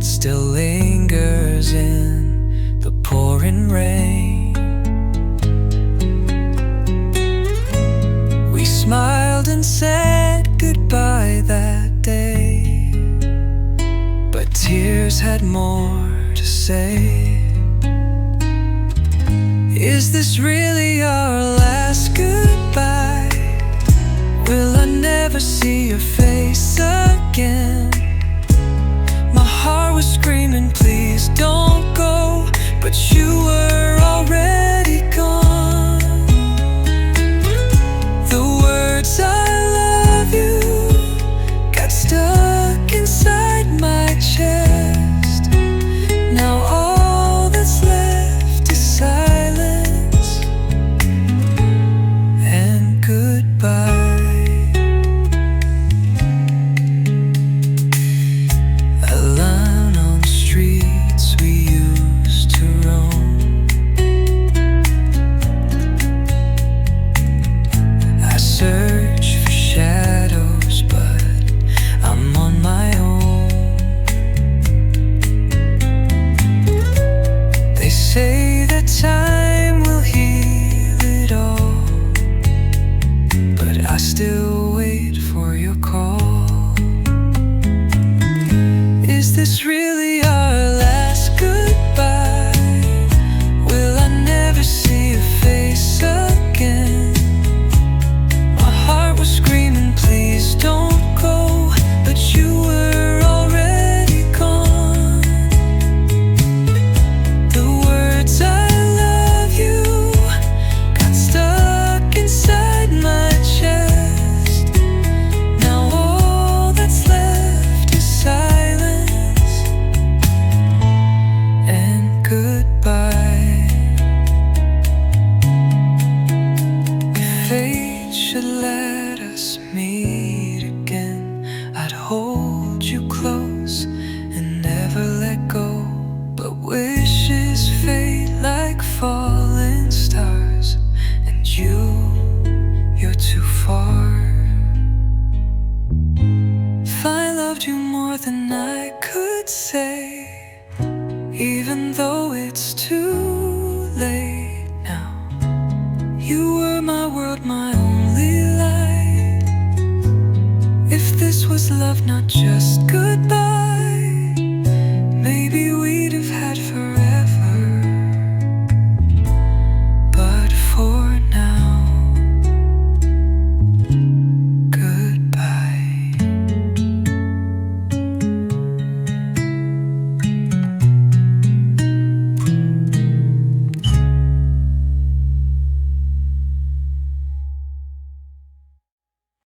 still lingers in the pouring rain. We smiled and said goodbye that day, but tears had more to say. Is this really our last goodbye? Will I never see your face again? My heart was screaming, please don't go, but you were already gone. The words I love you got stuck inside my chest. Now all that's left is silence and goodbye. Search for shadows, but I'm on my own. They say that time will heal it all, but I still wait for your call. Is this really our last goodbye? Will I never see your face again? Screaming, please don't go, but you were already gone. The words I love you got stuck inside my chest. Now all that's left is silence and goodbye. If fate should let us meet again, I'd hold you close and never let go. But wishes fade like falling stars, and you're too far. If I loved you more than I could say, even though it's too late now, you were my world, my only light. If this was love, not just